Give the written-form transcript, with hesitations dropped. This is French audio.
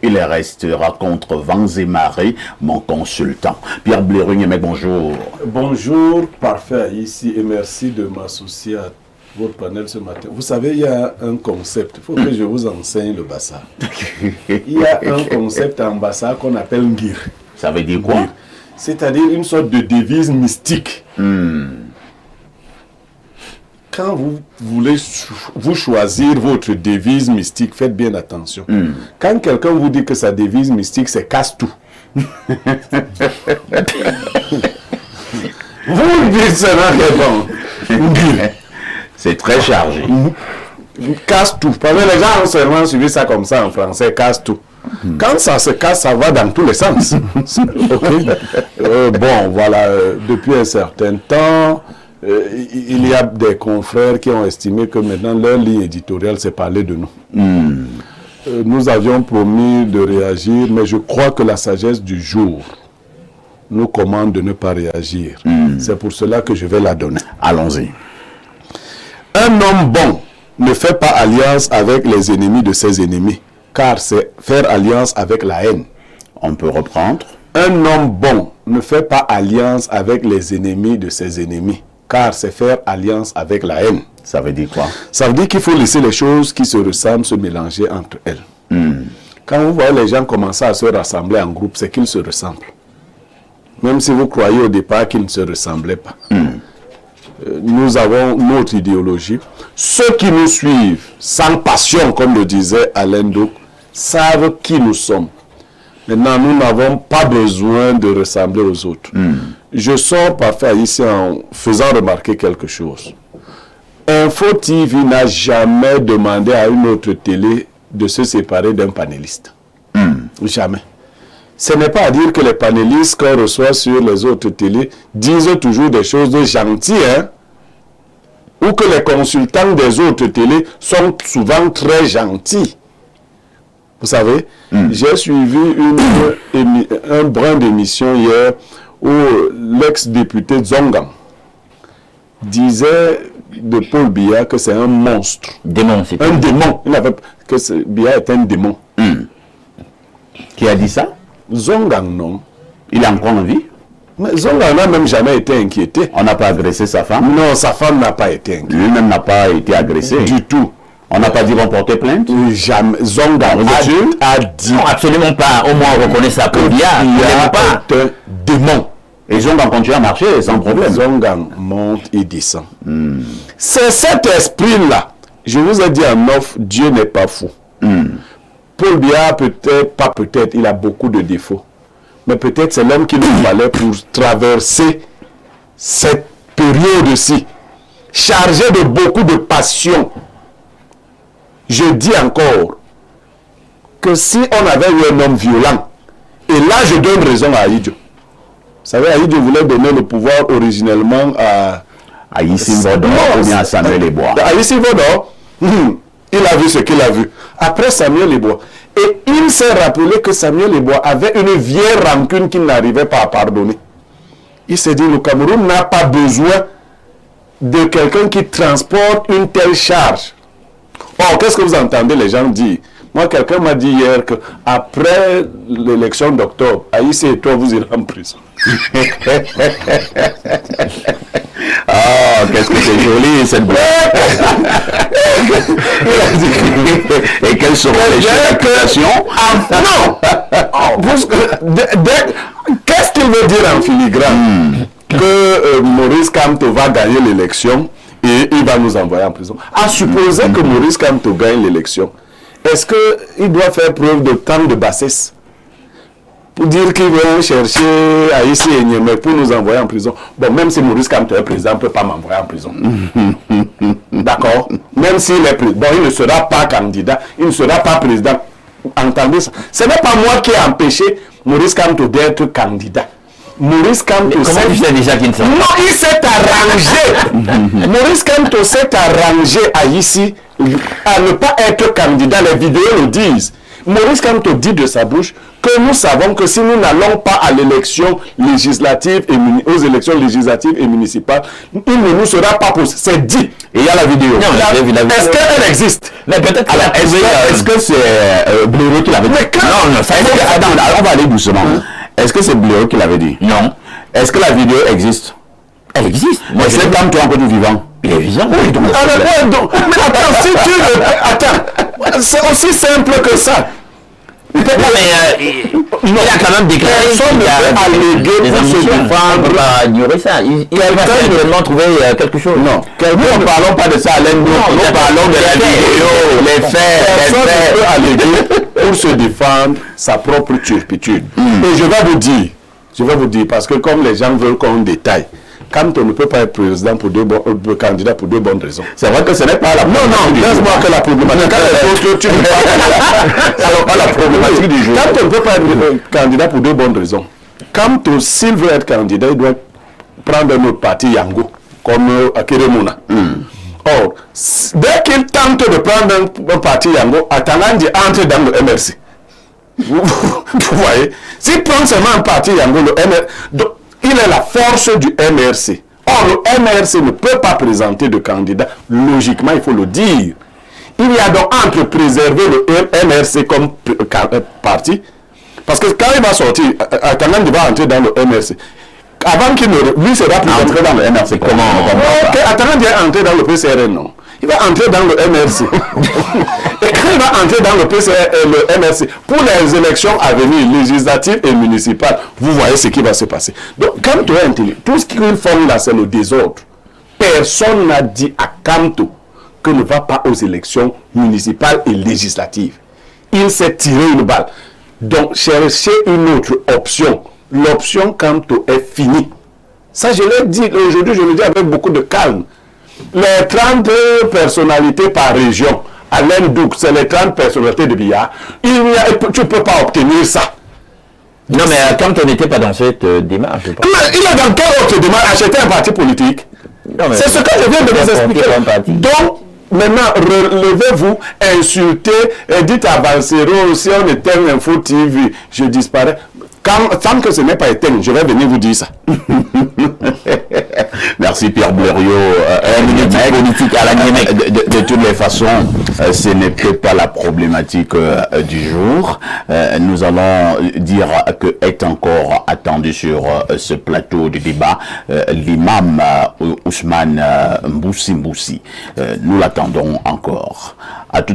Il restera contre vents et marées, mon consultant. Pierre Blérugné, mec, bonjour. Bonjour, parfait ici, et merci de m'associer à votre panel ce matin. Vous savez, il y a un concept, il faut que je vous enseigne le bassa. Il y a un concept en bassa qu'on appelle ngir. Ça veut dire quoi? C'est-à-dire une sorte de devise mystique. Quand vous voulez vous choisir votre devise mystique, faites bien attention. Quand quelqu'un vous dit que sa devise mystique, c'est casse tout. Vous dites ça n'est bon. C'est très chargé. Casse tout. Parce que les gens ont seulement suivi ça comme ça en français, casse tout. Quand ça se casse, ça va dans tous les sens. Bon, voilà, depuis un certain temps, il y a des confrères qui ont estimé que maintenant leur ligne éditoriale, c'est parler de nous. Nous avions promis de réagir, mais je crois que la sagesse du jour nous commande de ne pas réagir. C'est pour cela que je vais la donner. Allons-y. Un homme bon ne fait pas alliance avec les ennemis de ses ennemis, car c'est faire alliance avec la haine. On peut reprendre. Un homme bon ne fait pas alliance avec les ennemis de ses ennemis, car c'est faire alliance avec la haine. Ça veut dire quoi? Ça veut dire qu'il faut laisser les choses qui se ressemblent se mélanger entre elles. Quand vous voyez les gens commencer à se rassembler en groupe, c'est qu'ils se ressemblent. Même si vous croyez au départ qu'ils ne se ressemblaient pas. Nous avons notre idéologie. Ceux qui nous suivent sans passion, comme le disait Alain Douk, savent qui nous sommes. Maintenant, nous n'avons pas besoin de ressembler aux autres. Je sors parfait ici en faisant remarquer quelque chose. Info TV n'a jamais demandé à une autre télé de se séparer d'un panéliste. Jamais. Ce n'est pas à dire que les panélistes qu'on reçoit sur les autres télés disent toujours des choses gentilles, hein? Ou que les consultants des autres télés sont souvent très gentils. Vous savez, j'ai suivi un brin d'émission hier où l'ex-député Zongan disait de Paul Biya que c'est un monstre. Démon, c'est un démon. Il avait que Biya est un démon. Qui a dit ça? Zongan, non. Il est encore en vie? Mais Zongan n'a même jamais été inquiété. On n'a pas agressé sa femme? Non, sa femme n'a pas été inquiétée. Lui-même n'a pas été agressé? Du tout. On n'a pas dit qu'on portait plainte? Jamais. Zongan a dit... Non, absolument pas. Au moins, on reconnaît ça pour Biya. Il est un démon. Et Zongan continue à marcher sans problème. Zongan monte et descend. C'est cet esprit-là. Je vous ai dit en offre, Dieu n'est pas fou. Paul Biya, peut-être, il a beaucoup de défauts. Mais peut-être c'est l'homme qu'il nous fallait pour traverser cette période-ci, chargée de beaucoup de passion. Je dis encore que si on avait eu un homme violent, et là je donne raison à Aïdjo. Vous savez, Aïdjo voulait donner le pouvoir originellement à Yissim Vodor ou bien à Samuel Ebois. À Yissim Vodor, il a vu ce qu'il a vu. Après Samuel Ebois. Et il s'est rappelé que Samuel Ebois avait une vieille rancune qu'il n'arrivait pas à pardonner. Il s'est dit, le Cameroun n'a pas besoin de quelqu'un qui transporte une telle charge. Or, qu'est-ce que vous entendez les gens dire? Moi, quelqu'un m'a dit hier qu'après l'élection d'octobre, Aïssé et toi, vous irez en prison. Oh, qu'est-ce que c'est joli cette blague. Et quelles seront les accusations? Non. Qu'est-ce qu'il veut dire en filigrane? Que Maurice Kamto va gagner l'élection et il va nous envoyer en prison. À supposer que Maurice Kamto gagne l'élection, est-ce qu'il doit faire preuve de tant de bassesse pour dire qu'ils vont chercher Aïssi et Niamey pour nous envoyer en prison? Bon, même si Maurice Kamto est président, il ne peut pas m'envoyer en prison. D'accord? Même s'il est président, bon, il ne sera pas candidat, il ne sera pas président. Entendez ça? Ce n'est pas moi qui ai empêché Maurice Kamto d'être candidat. Maurice Kamto... Comment tu sais déjà qu'il ne sera pas? Non, il s'est arrangé. Maurice Kamto s'est arrangé à ici à ne pas être candidat. Les vidéos le disent. Maurice Kamto dit de sa bouche que nous savons que si nous n'allons pas à l'élection législative et aux élections législatives et municipales, il ne nous sera pas possible. C'est dit. Et il y a la vidéo. Est-ce qu'elle existe? Mais peut-être. Alors, est-ce que c'est Blaireau qui l'avait dit? Non, ça attends, on va aller doucement. Est-ce que c'est Blaireau qui l'avait dit? Non. Est-ce que la vidéo existe? Elle existe. Mais c'est comme toi, un peu du vivant. Il est vivant. Oui, donc. Mais attends, si tu le. Attends, c'est aussi simple que ça. Non, mais il a quand même déclaré personne ne peut alléguer pour se défendre. On va ignorer ça. Il va certainement trouver quelque chose. Non. Nous ne parlons pas de ça, Alain. Nous parlons de la vidéo, les faits. Personne ne peut alléguer pour se défendre sa propre turpitude. Et je vais vous dire, parce que comme les gens veulent qu'on détaille, Kamto ne peut pas être président pour candidat pour deux bonnes raisons. C'est vrai que ce n'est pas la problématique. Non, laisse-moi que la problématique. Tu ne parles pas la problématique du jour. Kamto ne peut pas être candidat pour deux bonnes raisons. Kamto, s'il veut être candidat, il doit prendre un autre parti Yango, comme Akeremuna. Or, dès qu'il tente de prendre un parti Yango, Atanandi entre dans le MRC. Vous voyez? S'il prend seulement un parti Yango, le MRC, il est la force du MRC. Or, le MRC ne peut pas présenter de candidat. Logiquement, il faut le dire. Il y a donc entre préserver le MRC comme parti, parce que quand il va sortir, Atanandi va entrer dans le MRC. Avant qu'il ne... Lui sera plus entré dans le MRC. Comment? Atanandi est entré dans le PCRN, non? Il va entrer dans le MRC. Et quand il va entrer dans le MRC, pour les élections à venir, législatives et municipales, vous voyez ce qui va se passer. Donc, Kamto est intelligent. Tout ce qu'ils font là, c'est le désordre. Personne n'a dit à Kamto que ne va pas aux élections municipales et législatives. Il s'est tiré une balle. Donc, cherchez une autre option. L'option Kamto est finie. Ça, je l'ai dit aujourd'hui, je le dis avec beaucoup de calme. Les 30 personnalités par région, Alain Douk, c'est les 30 personnalités de Biya. Tu ne peux pas obtenir ça. Non, mais quand on n'était pas dans cette démarche. Il est dans quelle autre démarche? Acheter un parti politique. C'est ce que je viens de vous expliquer. Donc, maintenant, relevez-vous, insultez, et dites à Vancero, si on éteint Info TV, je disparais. Tant que ce n'est pas éteint, je vais venir vous dire ça. Merci Pierre Blériot. Politique à la de toutes les façons, ce n'est peut-être pas la problématique du jour. Nous allons dire que est encore attendu sur ce plateau de débat l'imam Ousmane Mboussi. Nous l'attendons encore. À tout de suite.